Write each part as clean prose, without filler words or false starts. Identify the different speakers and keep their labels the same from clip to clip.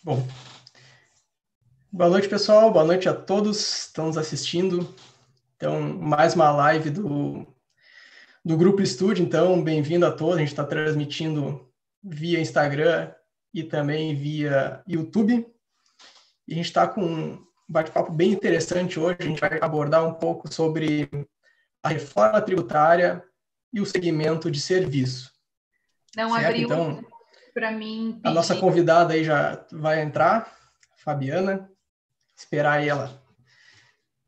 Speaker 1: Bom, boa noite, pessoal. Boa noite a todos que estão nos assistindo. Então, mais uma live do Grupo Estúdio. Então, bem-vindo a todos. A gente está transmitindo via Instagram e também via YouTube. E a gente está com um bate-papo bem interessante hoje. A gente vai abordar um pouco sobre a reforma tributária e o segmento de serviço.
Speaker 2: Não certo? Abriu então, para mim pedir.
Speaker 1: A nossa convidada aí já vai entrar, Fabiana. Esperar aí ela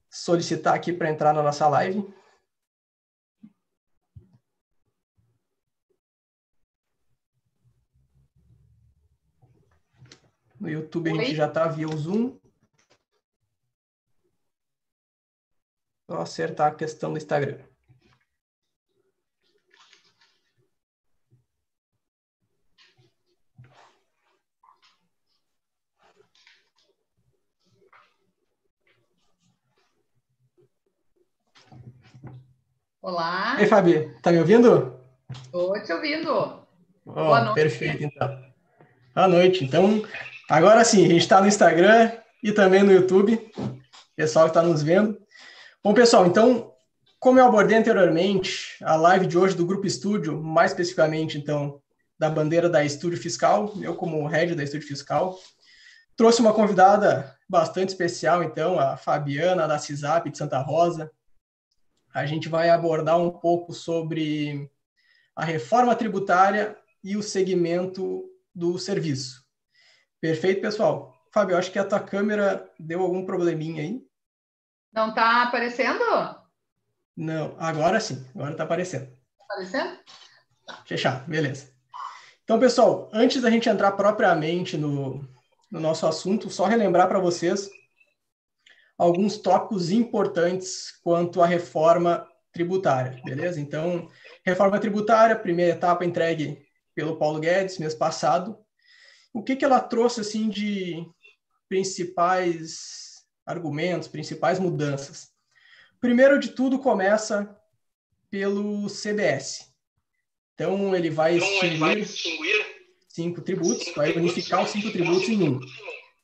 Speaker 1: solicitar aqui para entrar na nossa live. No YouTube a gente já está via o Zoom. Vou acertar a questão do Instagram.
Speaker 2: Olá.
Speaker 1: Ei, Fabi, tá me ouvindo?
Speaker 2: Estou te ouvindo.
Speaker 1: Boa noite. Perfeito, então. Boa noite. Então, agora sim, a gente está no Instagram e também no YouTube. Pessoal que está nos vendo. Bom, pessoal, então, como eu abordei anteriormente, a live de hoje do Grupo Estúdio, mais especificamente, então, da bandeira da Estúdio Fiscal, eu como head da Estúdio Fiscal, trouxe uma convidada bastante especial, então, a Fabiana, da CISAP de Santa Rosa. A gente vai abordar um pouco sobre a reforma tributária e o segmento do serviço. Perfeito, pessoal? Fábio, acho que a tua câmera deu algum probleminha aí.
Speaker 2: Não está aparecendo?
Speaker 1: Não, agora sim, agora está aparecendo.
Speaker 2: Está aparecendo?
Speaker 1: Fechado, beleza. Então, pessoal, antes da gente entrar propriamente no nosso assunto, só relembrar para vocês alguns tópicos importantes quanto à reforma tributária, beleza? Então, reforma tributária, primeira etapa entregue pelo Paulo Guedes, mês passado. O que ela trouxe, assim, de principais argumentos, principais mudanças? Primeiro de tudo, começa pelo CBS. Então, ele vai extinguir 5 tributos, vai unificar os 5 tributos em um.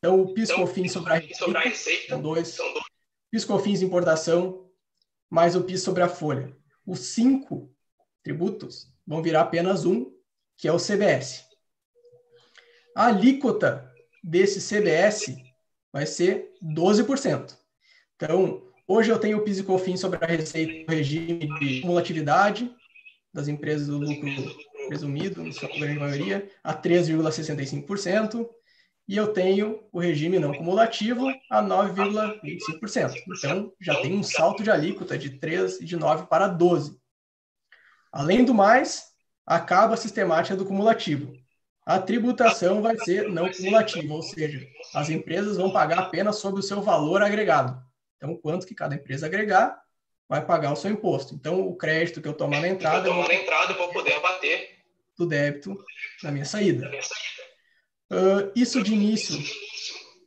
Speaker 1: Então, o PIS/COFINS sobre a receita, são 2. PIS/COFINS importação, mais o PIS sobre a folha. Os 5 tributos vão virar apenas um, que é o CBS. A alíquota desse CBS vai ser 12%. Então, hoje eu tenho o PIS e COFINS sobre a receita do regime de cumulatividade das empresas do lucro presumido, em sua grande maioria, a 3,65%. E eu tenho o regime não cumulativo a 9,25%. Então, já tem um salto de alíquota de 9 para 12. Além do mais, acaba a sistemática do cumulativo. A tributação vai ser não cumulativa, ou seja, as empresas vão pagar apenas sobre o seu valor agregado. Então, quanto que cada empresa agregar, vai pagar o seu imposto. Então, o crédito que eu tomar na entrada, eu vou poder abater do débito na minha saída. Isso de início,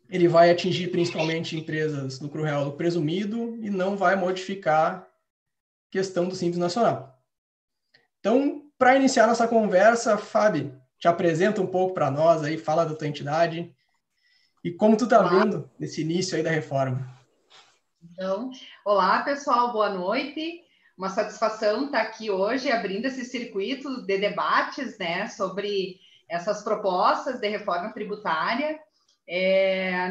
Speaker 1: ele vai atingir principalmente empresas lucro real do presumido e não vai modificar a questão do Simples Nacional. Então, para iniciar nossa conversa, Fábio, te apresenta um pouco para nós aí, fala da tua entidade e como tu está vendo esse início aí da reforma.
Speaker 2: Então, olá, pessoal, boa noite. Uma satisfação estar aqui hoje abrindo esse circuito de debates, né, sobre essas propostas de reforma tributária.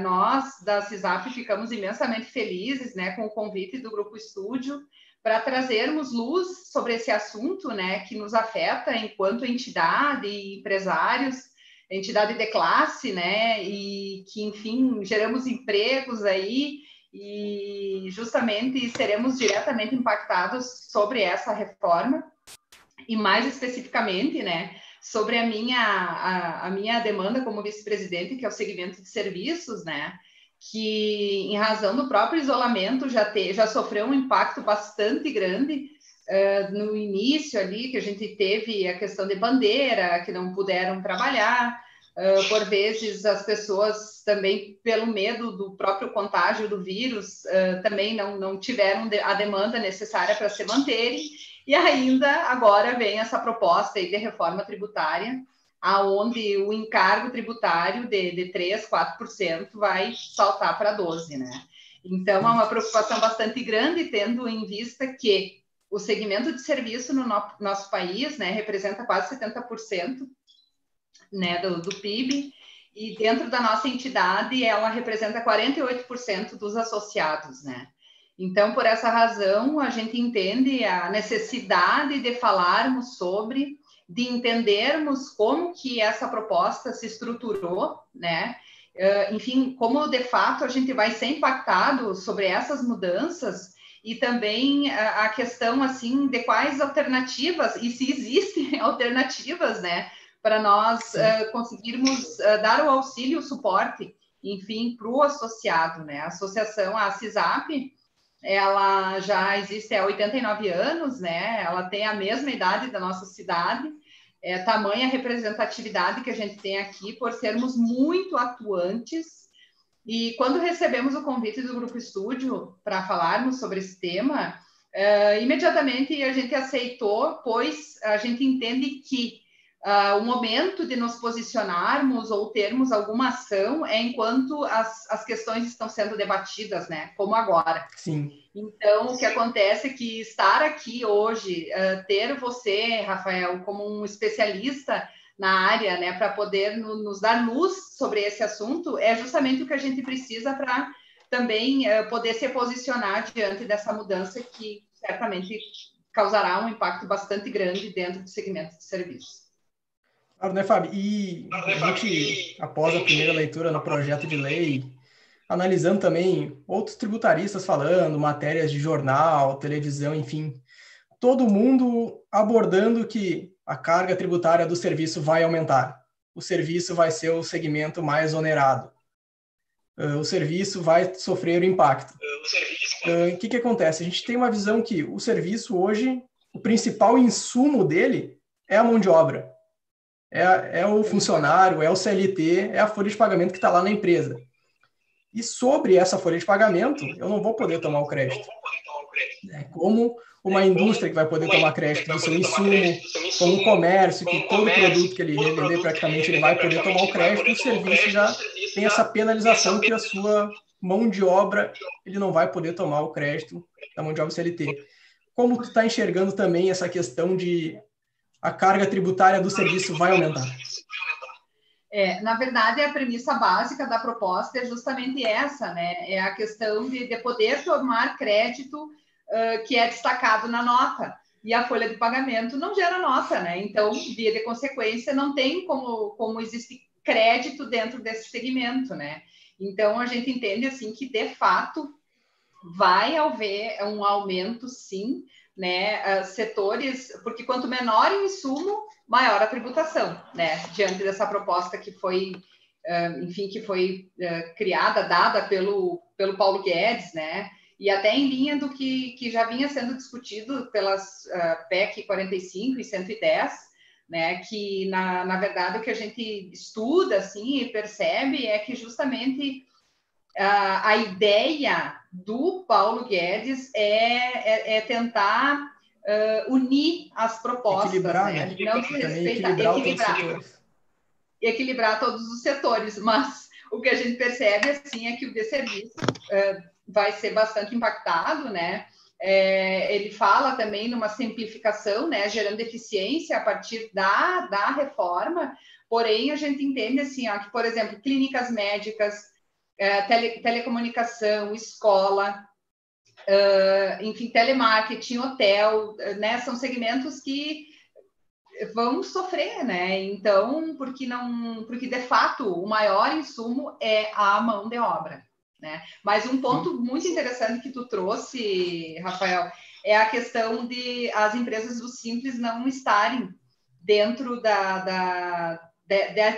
Speaker 2: Nós, da CISAP, ficamos imensamente felizes, né, com o convite do Grupo Estúdio para trazermos luz sobre esse assunto, né, que nos afeta enquanto entidade e empresários, entidade de classe, né, e que, enfim, geramos empregos aí e justamente seremos diretamente impactados sobre essa reforma e mais especificamente, né, sobre a minha demanda como vice-presidente, que é o segmento de serviços, né, que em razão do próprio isolamento já sofreu um impacto bastante grande no início ali, que a gente teve a questão de bandeira, que não puderam trabalhar, por vezes as pessoas também, pelo medo do próprio contágio do vírus, também não tiveram a demanda necessária para se manterem, e ainda agora vem essa proposta aí de reforma tributária, aonde o encargo tributário de 3%, 4% vai saltar para 12%, né? Então, é uma preocupação bastante grande, tendo em vista que o segmento de serviço no nosso país, né, representa quase 70%, né, do PIB, e dentro da nossa entidade, ela representa 48% dos associados, né? Então, por essa razão, a gente entende a necessidade de falarmos sobre, de entendermos como que essa proposta se estruturou, né? Enfim, como de fato a gente vai ser impactado sobre essas mudanças e também a questão, assim, de quais alternativas, e se existem alternativas, né, para nós conseguirmos dar o auxílio, o suporte, enfim, para o associado, né? A associação, a CISAP, ela já existe há 89 anos, né? Ela tem a mesma idade da nossa cidade, tamanha representatividade que a gente tem aqui, por sermos muito atuantes. E quando recebemos o convite do Grupo Estúdio para falarmos sobre esse tema, imediatamente a gente aceitou, pois a gente entende que o momento de nos posicionarmos ou termos alguma ação é enquanto as questões estão sendo debatidas, né? Como agora.
Speaker 1: Sim.
Speaker 2: Então, o que acontece é que estar aqui hoje, ter você, Rafael, como um especialista na área, né, para poder nos dar luz sobre esse assunto, é justamente o que a gente precisa para também poder se posicionar diante dessa mudança que certamente causará um impacto bastante grande dentro do segmento de serviços.
Speaker 1: Claro, né, Fábio? E a gente, após a primeira leitura no projeto de lei, analisando também outros tributaristas falando, matérias de jornal, televisão, enfim, todo mundo abordando que a carga tributária do serviço vai aumentar. O serviço vai ser o segmento mais onerado. O serviço vai sofrer o impacto. O que acontece? A gente tem uma visão que o serviço hoje, o principal insumo dele é a mão de obra. É o funcionário, é o CLT, é a folha de pagamento que está lá na empresa. E sobre essa folha de pagamento, eu não vou poder tomar o crédito. Como uma indústria que vai poder tomar crédito do seu insumo, como um comércio, que todo produto que ele revender, praticamente ele vai poder tomar o crédito, o serviço já tem essa penalização que a sua mão de obra, ele não vai poder tomar o crédito da mão de obra CLT. Como tu está enxergando também essa questão de a carga tributária do serviço vai aumentar?
Speaker 2: Na verdade, a premissa básica da proposta é justamente essa, né? É a questão de poder tomar crédito que é destacado na nota. E a folha de pagamento não gera nota, né? Então, via de consequência, não tem como existir crédito dentro desse segmento, né? Então, a gente entende, assim, que, de fato, vai haver um aumento, sim, né? Setores, porque quanto menor o insumo, maior a tributação, né? Diante dessa proposta que foi, enfim, que foi criada, dada pelo Paulo Guedes, né? E até em linha do que já vinha sendo discutido pelas PEC 45 e 110, né? Que, na verdade, o que a gente estuda, assim, e percebe é que justamente a ideia do Paulo Guedes é tentar unir as propostas,
Speaker 1: equilibrar,
Speaker 2: né? Não se respeita, equilibrar todos os setores, mas o que a gente percebe, assim, é que o de serviço vai ser bastante impactado, né? Ele fala também numa simplificação, né, gerando eficiência a partir da reforma, porém a gente entende, assim, que, por exemplo, clínicas médicas, telecomunicação, escola, enfim, telemarketing, hotel, né? São segmentos que vão sofrer, né? Então, porque de fato o maior insumo é a mão de obra, né? Mas um ponto muito interessante que tu trouxe, Rafael, é a questão de as empresas do Simples não estarem dentro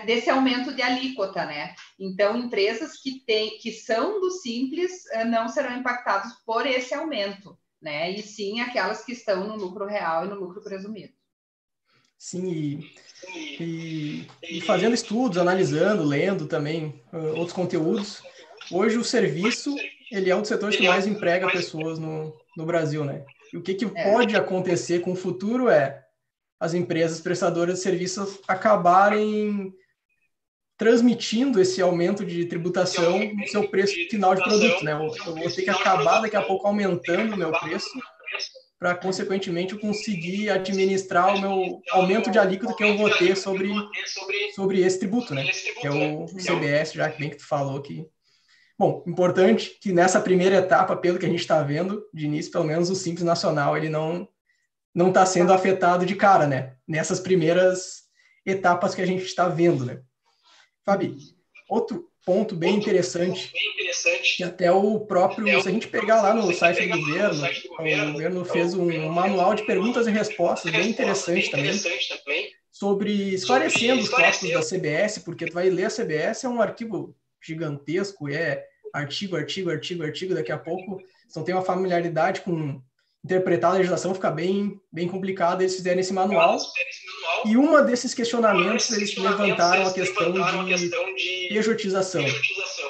Speaker 2: desse aumento de alíquota, né? Então, empresas que são do Simples não serão impactadas por esse aumento, né? E sim aquelas que estão no lucro real e no lucro presumido.
Speaker 1: Sim, e fazendo estudos, analisando, lendo também outros conteúdos, hoje o serviço, ele é um dos setores que mais emprega pessoas no Brasil, né? E o que pode acontecer com o futuro as empresas prestadoras de serviços acabarem transmitindo esse aumento de tributação no seu preço final de produto, né? Eu vou ter que acabar daqui a pouco aumentando o meu preço para, consequentemente, eu conseguir administrar o meu aumento de alíquota que eu vou ter sobre esse tributo, né? Que é o CBS, já que bem que tu falou que... Bom, importante que nessa primeira etapa, pelo que a gente está vendo, de início, pelo menos o Simples Nacional, ele não está sendo afetado de cara, né? Nessas primeiras etapas que a gente está vendo, né? Fabi, outro ponto bem interessante, que até o próprio, se a gente pegar lá no site do governo, o governo fez um manual de perguntas e respostas bem interessante também, sobre esclarecendo os tópicos da CBS, porque tu vai ler a CBS, é um arquivo gigantesco, é artigo, daqui a pouco, se não tem uma familiaridade com interpretar a legislação, fica bem complicado. Eles fizeram esse manual, e uma desses questionamentos, eles levantaram a questão de pejotização.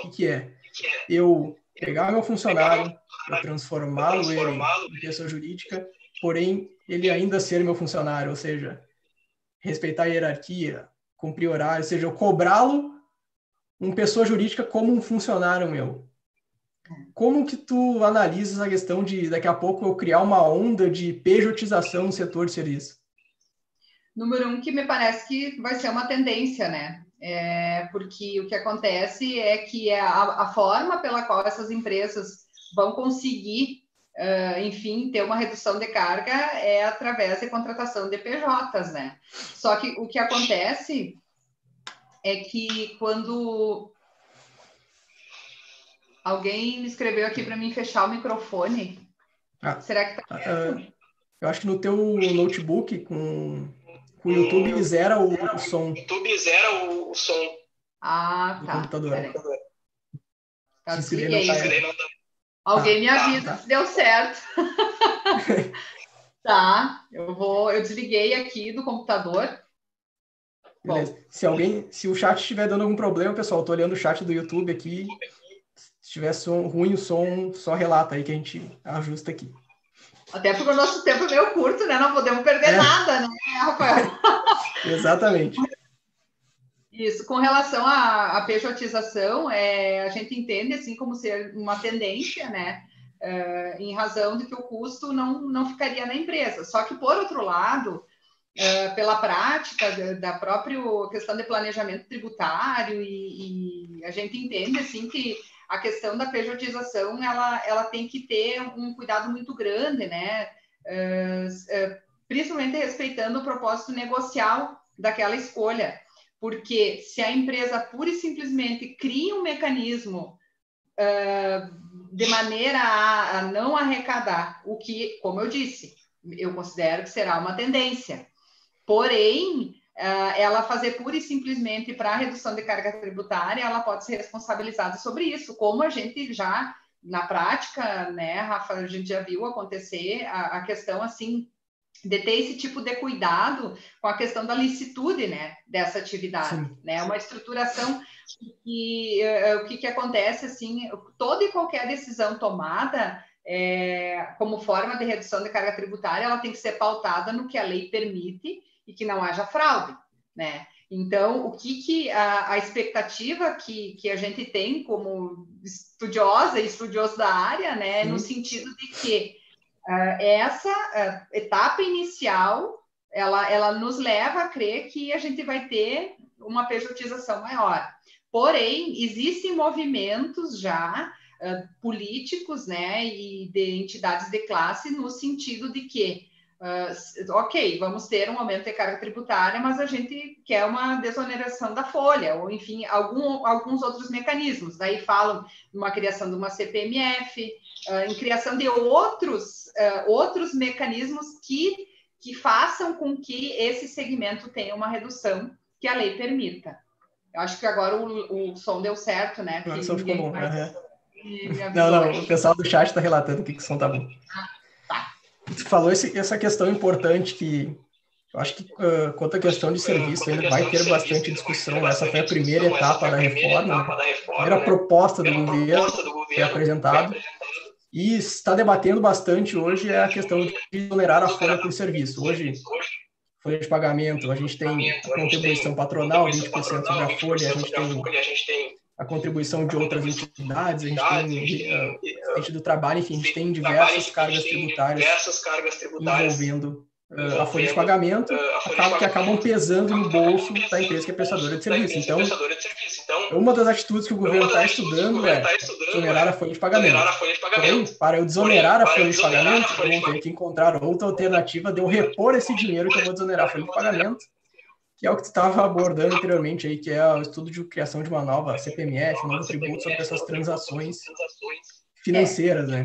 Speaker 1: O que é? Eu pegar meu funcionário, eu transformá-lo em pessoa jurídica, porém, ele ainda ser meu funcionário, ou seja, respeitar a hierarquia, cumprir horário, ou seja, eu cobrá-lo uma pessoa jurídica como um funcionário meu. Como que tu analisas a questão de, daqui a pouco, eu criar uma onda de pejotização no setor de serviço?
Speaker 2: Número um, que me parece que vai ser uma tendência, né? Porque o que acontece é que a forma pela qual essas empresas vão conseguir, enfim, ter uma redução de carga é através da contratação de PJs, né? Só que o que acontece é que quando... Alguém me escreveu aqui para mim fechar o microfone. Será que tá certo?
Speaker 1: Eu acho que no teu notebook com o YouTube zera o som.
Speaker 2: Ah,
Speaker 1: do
Speaker 2: tá.
Speaker 1: computador.
Speaker 2: Tá, desliguei. Alguém me avisa se deu certo. Tá, eu desliguei aqui do computador.
Speaker 1: Beleza. Bom. Se o chat estiver dando algum problema, pessoal, eu tô olhando o chat do YouTube aqui. Se tiver ruim o som, só relata aí que a gente ajusta aqui.
Speaker 2: Até porque o nosso tempo é meio curto, né? Não podemos perder nada, né, Rafael?
Speaker 1: Exatamente.
Speaker 2: Isso. Com relação à pejotização, a gente entende assim como ser uma tendência, né? Em razão de que o custo não ficaria na empresa. Só que, por outro lado, pela prática da própria questão de planejamento tributário, e a gente entende assim que a questão da pejotização ela tem que ter um cuidado muito grande, né? Principalmente respeitando o propósito negocial daquela escolha, porque se a empresa pura e simplesmente cria um mecanismo de maneira a não arrecadar, o que, como eu disse, eu considero que será uma tendência. Porém, ela fazer pura e simplesmente para a redução de carga tributária, ela pode ser responsabilizada sobre isso, como a gente já, na prática, né, Rafa, a gente já viu acontecer a questão, assim, de ter esse tipo de cuidado com a questão da licitude, né, dessa atividade, Sim. né, uma estruturação que, o que acontece, assim, toda e qualquer decisão tomada como forma de redução de carga tributária, ela tem que ser pautada no que a lei permite e que não haja fraude, né? Então, o que a expectativa que a gente tem como estudioso da área, né, no sentido de que essa etapa inicial, ela nos leva a crer que a gente vai ter uma pejotização maior. Porém, existem movimentos já políticos, né, e de entidades de classe no sentido de que ok, vamos ter um aumento de carga tributária, mas a gente quer uma desoneração da folha, ou enfim, alguns outros mecanismos. Daí falam numa criação de uma CPMF, em criação de outros mecanismos que façam com que esse segmento tenha uma redução que a lei permita. Eu acho que agora o som deu certo, né?
Speaker 1: O som ficou bom. Não, o pessoal do chat está relatando que o som tá bom. Tu falou essa questão importante que eu acho que quanto à questão de serviço ainda vai ter bastante discussão. Essa foi a primeira etapa da reforma, né? A primeira proposta do governo que é apresentada. E está debatendo bastante hoje a questão de exonerar a folha por serviço. Hoje folha de pagamento, a gente tem a contribuição patronal, 20% sobre a folha, a gente tem a contribuição de outras entidades, a gente tem a gente do trabalho, enfim, a gente tem diversas cargas tributárias envolvendo a folha de pagamento, que acabam pesando no bolso da empresa que é prestadora de serviço. Então, uma das atitudes que o governo está estudando é desonerar a folha de pagamento. Porém, para eu desonerar a folha de pagamento, eu vou ter que encontrar outra alternativa de eu repor esse dinheiro que eu vou desonerar a folha de pagamento, que é o que tu estava abordando anteriormente, aí, que é o estudo de criação de uma nova CPMF, um novo tributo sobre essas transações financeiras, né?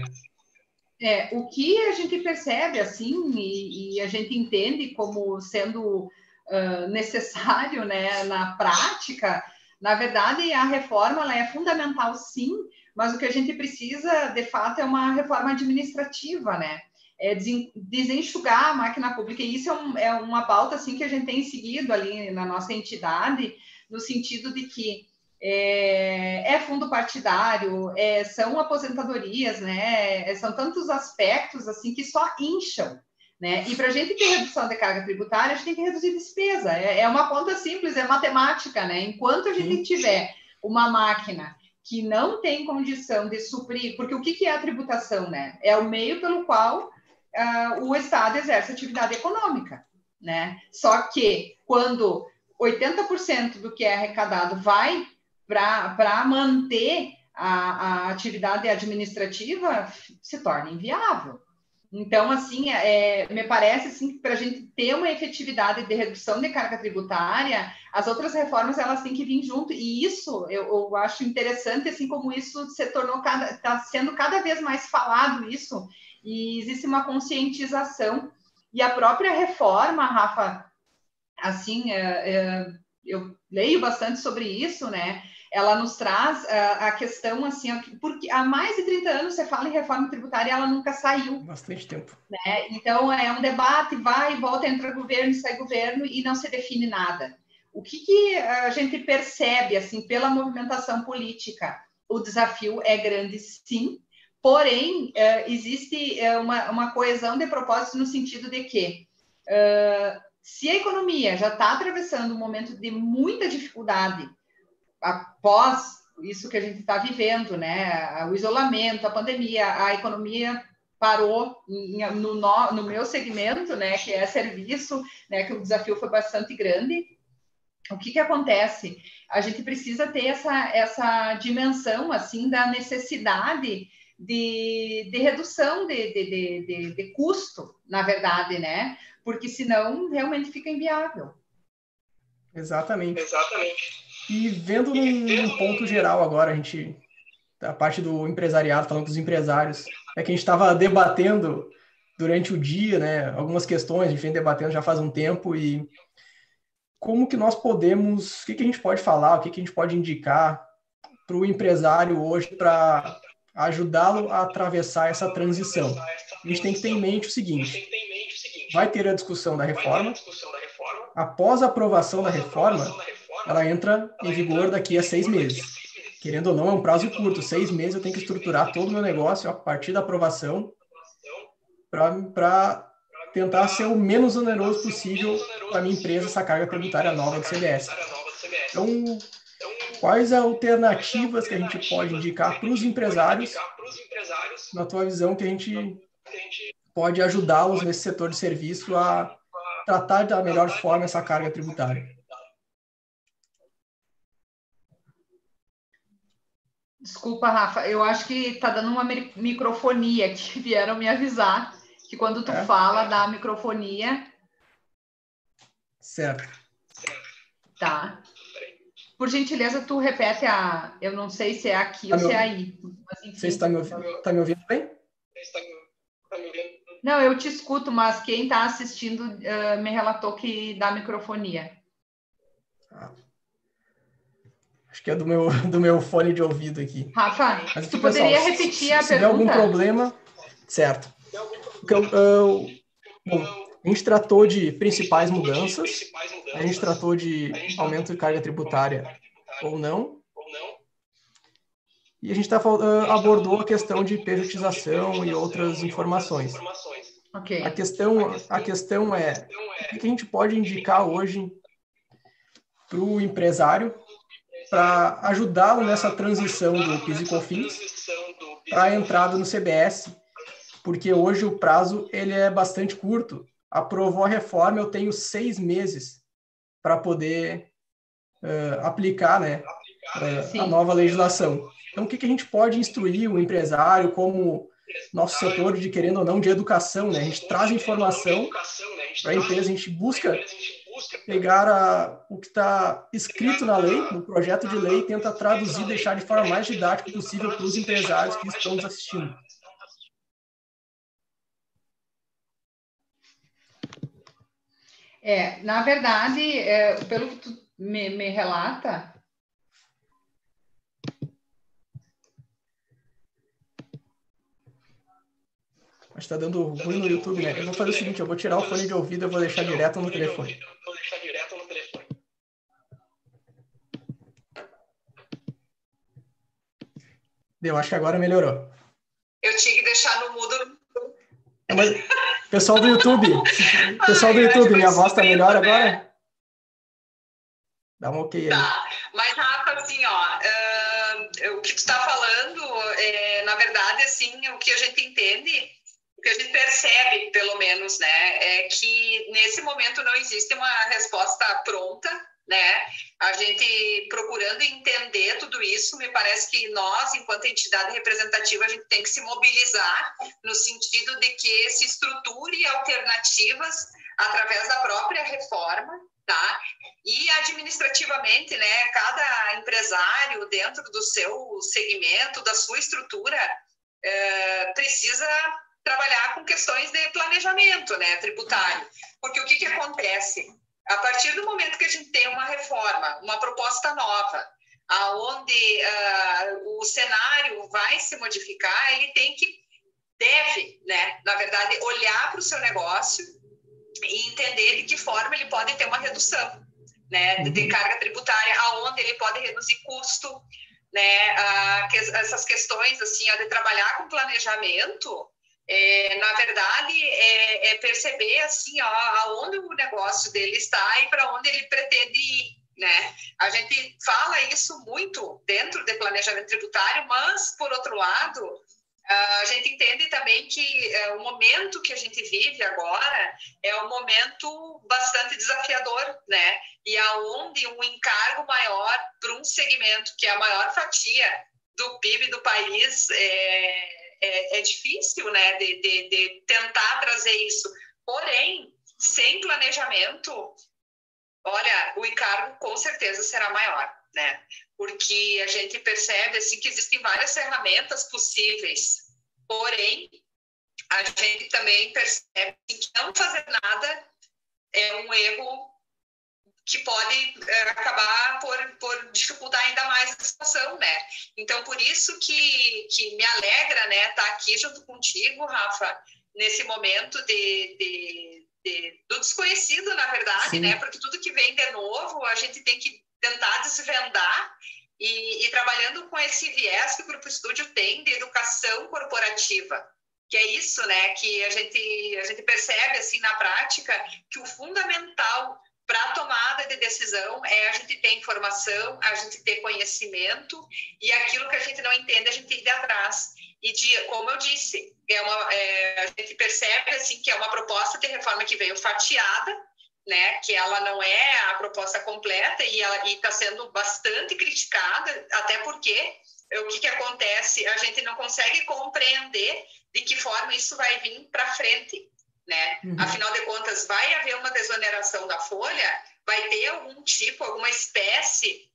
Speaker 2: O que a gente percebe, assim, e a gente entende como sendo necessário, né, na prática, na verdade, a reforma ela é fundamental, sim, mas o que a gente precisa, de fato, é uma reforma administrativa, né? É desenxugar a máquina pública, e isso é uma pauta, assim, que a gente tem seguido ali na nossa entidade, no sentido de que fundo partidário, são aposentadorias, né? São tantos aspectos assim que só incham, né? E para a gente ter redução de carga tributária, a gente tem que reduzir despesa. É uma conta simples, é matemática, né? Enquanto a gente tiver uma máquina que não tem condição de suprir, porque o que é a tributação, né? É o meio pelo qual o Estado exerce atividade econômica, né? Só que quando 80% do que é arrecadado vai para manter a atividade administrativa, se torna inviável. Então, assim, me parece assim, que para a gente ter uma efetividade de redução de carga tributária, as outras reformas elas têm que vir junto. E isso eu acho interessante, assim, como isso se tornou está sendo cada vez mais falado isso, e existe uma conscientização. E a própria reforma, Rafa, assim, eu leio bastante sobre isso, né? Ela nos traz a questão, assim, porque há mais de 30 anos você fala em reforma tributária e ela nunca saiu.
Speaker 1: Bastante tempo.
Speaker 2: Né? Então, é um debate, vai e volta, entra governo, sai governo e não se define nada. O que a gente percebe, assim, pela movimentação política? O desafio é grande, sim, porém, existe uma coesão de propósito no sentido de que se a economia já está atravessando um momento de muita dificuldade após isso que a gente está vivendo, né? O isolamento, a pandemia, a economia parou no meu segmento, né? Que é serviço, né? Que o desafio foi bastante grande. O que acontece? A gente precisa ter essa dimensão, assim, da necessidade de redução de custo, na verdade, né? Porque senão realmente fica inviável.
Speaker 1: Exatamente. E vendo num ponto geral agora, a parte do empresariado, falando com os empresários, que a gente estava debatendo durante o dia, né, algumas questões, a gente vem debatendo já faz um tempo, e como que nós podemos, o que a gente pode falar, o que a gente pode indicar para o empresário hoje para ajudá-lo a atravessar essa transição. A gente tem que ter em mente o seguinte: vai ter a discussão da reforma, após a aprovação da reforma, ela entra em vigor daqui a 6 meses. Querendo ou não, é um prazo curto. 6 meses eu tenho que estruturar todo o meu negócio a partir da aprovação para tentar ser o menos oneroso possível para a minha empresa essa carga tributária nova do CBS. Então, quais alternativas que a gente pode indicar para os empresários, na tua visão, que a gente pode ajudá-los nesse setor de serviço a tratar da melhor forma essa carga tributária?
Speaker 2: Desculpa, Rafa, eu acho que está dando uma microfonia, que vieram me avisar que quando tu fala dá a microfonia.
Speaker 1: Certo.
Speaker 2: Tá. Por gentileza, tu repete eu não sei se é aqui ou se é aí. Mas, enfim.
Speaker 1: Você está me ouvindo bem?
Speaker 2: Não, eu te escuto, mas quem está assistindo me relatou que dá microfonia.
Speaker 1: Acho que é do meu fone de ouvido aqui.
Speaker 2: Rafa,
Speaker 1: mas,
Speaker 2: tu poderia repetir a pergunta?
Speaker 1: Se der algum problema, certo. Bom, a gente tratou de principais mudanças, a gente tratou de aumento de carga tributária ou não, e a gente abordou a questão de pejotização e outras informações.
Speaker 2: Ok.
Speaker 1: A questão é, o que a gente pode indicar hoje para o empresário para ajudá-lo nessa transição do PIS e COFINS para a entrada no CBS, porque hoje o prazo ele é bastante curto. Aprovou a reforma, eu tenho 6 meses para poder aplicar, né, a nova legislação. Então, o que a gente pode instruir o empresário como nosso setor de, querendo ou não, de educação, né? A gente traz informação para a empresa, a gente busca pegar o que está escrito na lei, no projeto de lei, e tenta traduzir, deixar de forma mais didática possível para os empresários que estão nos assistindo.
Speaker 2: Na verdade, pelo que tu me relata...
Speaker 1: Mas está dando ruim no YouTube, né? Eu vou fazer o seguinte, eu vou tirar o fone de ouvido e eu vou deixar direto no telefone. Eu acho que agora melhorou.
Speaker 3: Eu tinha que deixar no mudo.
Speaker 1: Mas, pessoal do YouTube, minha voz está melhor agora? Dá um ok aí.
Speaker 3: Tá, mas Rafa, assim, o que tu está falando, na verdade, assim, o que a gente entende, o que a gente percebe, pelo menos, né, é que nesse momento não existe uma resposta pronta, né? A gente procurando entender tudo isso, me parece que nós, enquanto entidade representativa, a gente tem que se mobilizar no sentido de que se estruture alternativas através da própria reforma, tá? E administrativamente, né, cada empresário dentro do seu segmento, da sua estrutura, precisa trabalhar com questões de planejamento, né, tributário. Porque o que acontece? A partir do momento que a gente tem uma reforma, uma proposta nova, aonde o cenário vai se modificar, ele deve, né, na verdade, olhar para o seu negócio e entender de que forma ele pode ter uma redução, né, de carga tributária, aonde ele pode reduzir custo, né, essas questões assim, de trabalhar com planejamento. Na verdade, perceber assim, aonde o negócio dele está e para onde ele pretende ir, né? A gente fala isso muito dentro do planejamento tributário, mas, por outro lado, a gente entende também que o momento que a gente vive agora é um momento bastante desafiador, né? E aonde um encargo maior para um segmento que é a maior fatia do PIB do país é difícil, né, de tentar trazer isso. Porém, sem planejamento, olha, o encargo com certeza será maior, né? Porque a gente percebe assim, que existem várias ferramentas possíveis. Porém, a gente também percebe que não fazer nada é um erro que pode acabar por dificultar ainda mais a situação, né? Então, por isso que me alegra, né, estar aqui junto contigo, Rafa, nesse momento do desconhecido, na verdade, né? Porque tudo que vem de novo, a gente tem que tentar desvendar e trabalhando com esse viés que o Grupo Estúdio tem de educação corporativa, que é isso, né, que a gente percebe, assim, na prática, que o fundamental para a tomada de decisão é a gente ter informação, a gente ter conhecimento e aquilo que a gente não entende, a gente ir atrás. E, como eu disse, a gente percebe assim, que é uma proposta de reforma que veio fatiada, né, que ela não é a proposta completa e está sendo bastante criticada, até porque o que acontece? A gente não consegue compreender de que forma isso vai vir para frente, né? Afinal de contas, vai haver uma desoneração da folha, vai ter algum tipo, alguma espécie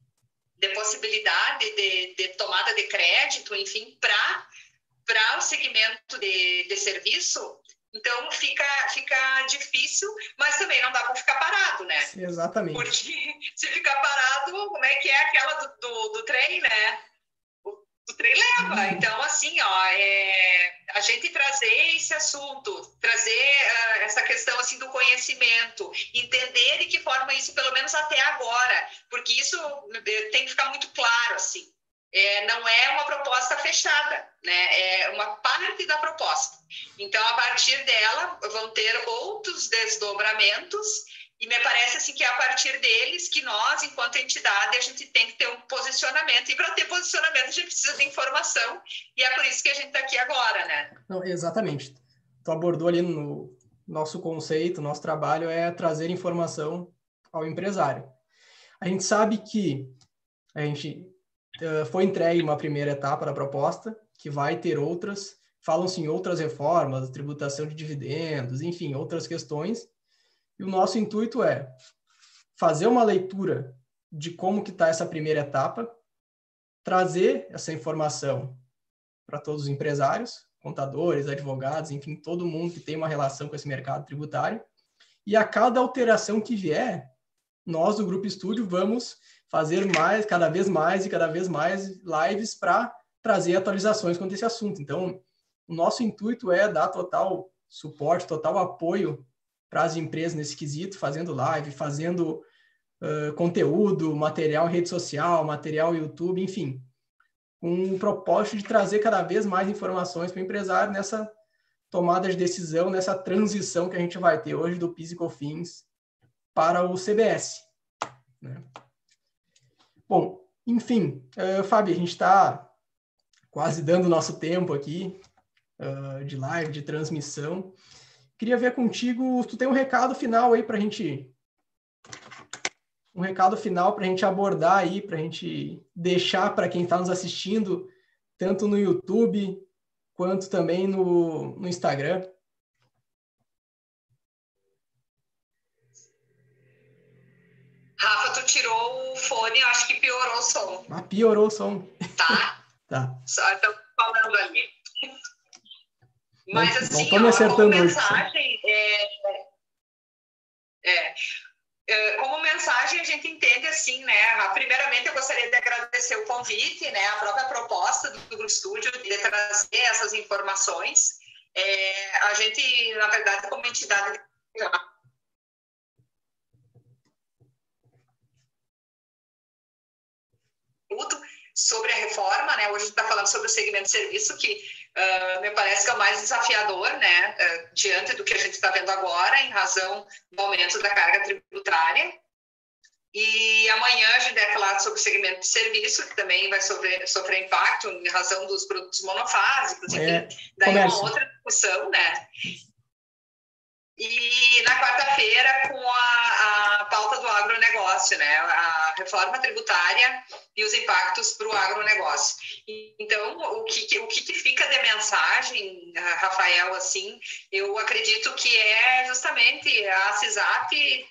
Speaker 3: de possibilidade de tomada de crédito, enfim, para o segmento de serviço. Então, fica difícil, mas também não dá para ficar parado, né?
Speaker 1: Sim, exatamente.
Speaker 3: Porque se ficar parado, como é que é aquela do trem, né? O trem leva. Então, assim, a gente trazer esse assunto, trazer essa questão assim, do conhecimento, entender de que forma isso, pelo menos até agora, porque isso tem que ficar muito claro, assim. não é uma proposta fechada, né? É uma parte da proposta. Então, a partir dela, vão ter outros desdobramentos e me parece assim que é a partir deles que nós, enquanto entidade, a gente tem que ter um posicionamento. E para ter posicionamento, a gente precisa de informação e é por isso que a gente está aqui agora, né?
Speaker 1: Não, exatamente. Tu abordou ali no nosso conceito, nosso trabalho é trazer informação ao empresário. A gente sabe que a gente foi entregue uma primeira etapa da proposta, que vai ter outras, falam-se em outras reformas, tributação de dividendos, enfim, outras questões. E o nosso intuito é fazer uma leitura de como que está essa primeira etapa, trazer essa informação para todos os empresários, contadores, advogados, enfim, todo mundo que tem uma relação com esse mercado tributário. E a cada alteração que vier, nós do Grupo Estúdio vamos fazer cada vez mais lives para trazer atualizações quanto a esse assunto. Então, o nosso intuito é dar total suporte, total apoio para as empresas nesse quesito, fazendo live, fazendo conteúdo, material em rede social, material no YouTube, enfim, com o propósito de trazer cada vez mais informações para o empresário nessa tomada de decisão, nessa transição que a gente vai ter hoje do PIS e COFINS para o CBS. Né? Bom, enfim, Fábio, a gente está quase dando nosso tempo aqui de live, de transmissão. Queria ver contigo, tu tem um recado final aí para a gente... Um recado final para a gente abordar aí, para a gente deixar para quem está nos assistindo, tanto no YouTube quanto também no Instagram.
Speaker 3: Rafa, tu tirou o fone, eu acho que piorou o som.
Speaker 1: Ah, piorou o som.
Speaker 3: Tá?
Speaker 1: Tá.
Speaker 3: Só estou falando ali. Mas assim,
Speaker 1: não estou me acertando
Speaker 3: como mensagem, como mensagem a gente entende assim, né? Primeiramente eu gostaria de agradecer o convite, né? A própria proposta do Grupo Estúdio de trazer essas informações. A gente, na verdade, como entidade sobre a reforma, né? Hoje a gente está falando sobre o segmento de serviço, que me parece que é o mais desafiador, né? Diante do que a gente está vendo agora, em razão do aumento da carga tributária. E amanhã a gente vai falar sobre o segmento de serviço, que também vai sofrer impacto em razão dos produtos monofásicos, enfim, daí uma outra discussão, né? E na quarta-feira com a pauta do agronegócio, né? A reforma tributária e os impactos para o agronegócio. Então, o que fica de mensagem, Rafael, assim, eu acredito que é justamente a CISAP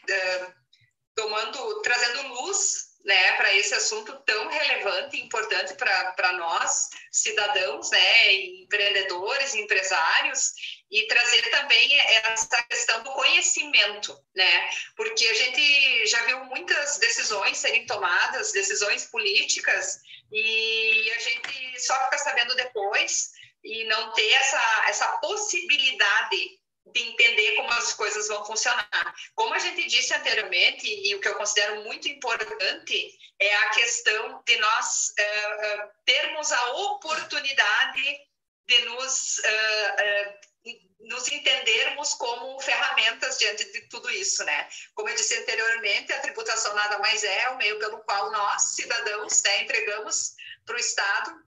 Speaker 3: trazendo luz, né, para esse assunto tão relevante e importante para nós, cidadãos, né, empreendedores, empresários, e trazer também essa questão do conhecimento, né, porque a gente já viu muitas decisões serem tomadas, decisões políticas, e a gente só fica sabendo depois e não ter essa possibilidade de entender como as coisas vão funcionar. Como a gente disse anteriormente, e o que eu considero muito importante, é a questão de nós termos a oportunidade de nos entendermos como ferramentas diante de tudo isso, né? Como eu disse anteriormente, a tributação nada mais é o meio pelo qual nós, cidadãos, né, entregamos para o Estado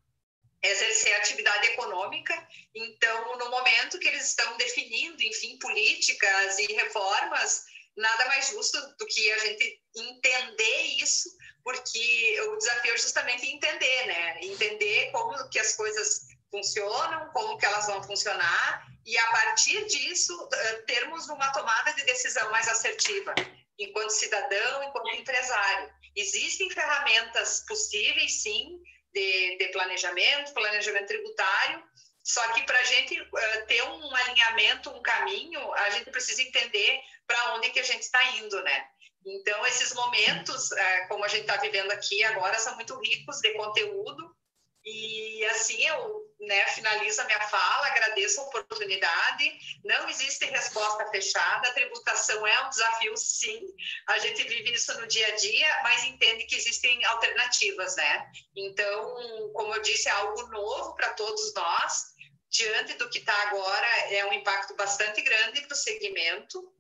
Speaker 3: exercer atividade econômica. Então, no momento que eles estão definindo, enfim, políticas e reformas, nada mais justo do que a gente entender isso, porque o desafio é justamente entender, né? Entender como que as coisas funcionam, como que elas vão funcionar, e a partir disso, termos uma tomada de decisão mais assertiva, enquanto cidadão, enquanto empresário. Existem ferramentas possíveis, sim, de planejamento tributário, só que para a gente ter um alinhamento, um caminho, a gente precisa entender para onde que a gente está indo, né? Então, esses momentos, como a gente está vivendo aqui agora, são muito ricos de conteúdo, e assim, eu né, finalizo a minha fala, agradeço a oportunidade. Não existe resposta fechada, a tributação é um desafio, sim. A gente vive isso no dia a dia, mas entende que existem alternativas, né? Então, como eu disse, é algo novo para todos nós. Diante do que está agora, é um impacto bastante grande para o segmento.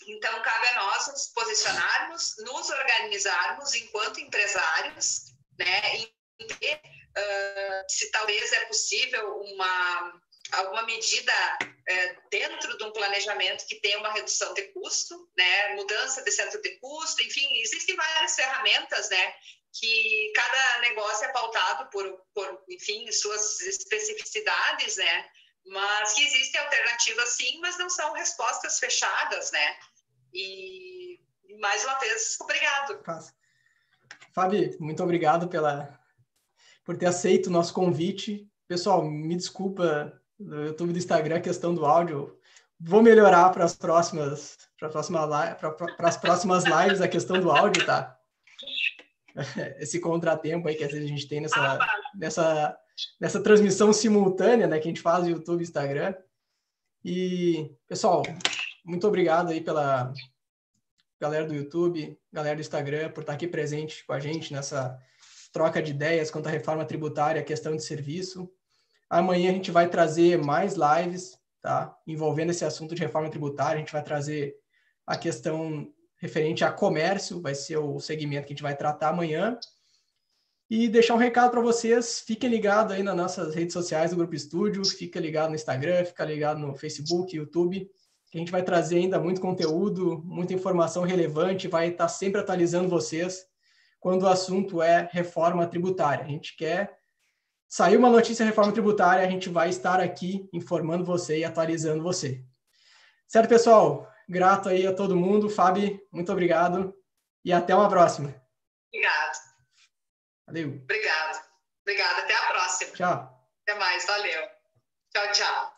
Speaker 3: Então, cabe a nós nos posicionarmos, nos organizarmos enquanto empresários, né? Se talvez é possível alguma medida dentro de um planejamento que tenha uma redução de custo, né? Mudança de centro de custo, enfim, existem várias ferramentas, né? Que cada negócio é pautado por enfim, suas especificidades, né? Mas que existem alternativas sim, mas não são respostas fechadas, né? E mais uma vez, obrigado.
Speaker 1: Fábio, muito obrigado por ter aceito o nosso convite. Pessoal, me desculpa no YouTube e do Instagram a questão do áudio. Vou melhorar para as próximas lives a questão do áudio, tá? Esse contratempo aí que às vezes a gente tem nessa transmissão simultânea, né, que a gente faz no YouTube e Instagram. E, pessoal, muito obrigado aí pela galera do YouTube, galera do Instagram, por estar aqui presente com a gente nessa troca de ideias quanto à reforma tributária, a questão de serviço. Amanhã a gente vai trazer mais lives, tá? Envolvendo esse assunto de reforma tributária. A gente vai trazer a questão referente a comércio, vai ser o segmento que a gente vai tratar amanhã. E deixar um recado para vocês, fiquem ligados aí nas nossas redes sociais do Grupo Estúdio, fica ligado no Instagram, fica ligado no Facebook, YouTube, que a gente vai trazer ainda muito conteúdo, muita informação relevante, vai estar sempre atualizando vocês quando o assunto é reforma tributária. A gente quer sair uma notícia de reforma tributária, a gente vai estar aqui informando você e atualizando você. Certo, pessoal? Grato aí a todo mundo. Fábio, muito obrigado e até uma próxima.
Speaker 3: Obrigado.
Speaker 1: Valeu.
Speaker 3: Obrigado. Até a próxima.
Speaker 1: Tchau.
Speaker 3: Até mais. Valeu. Tchau, tchau.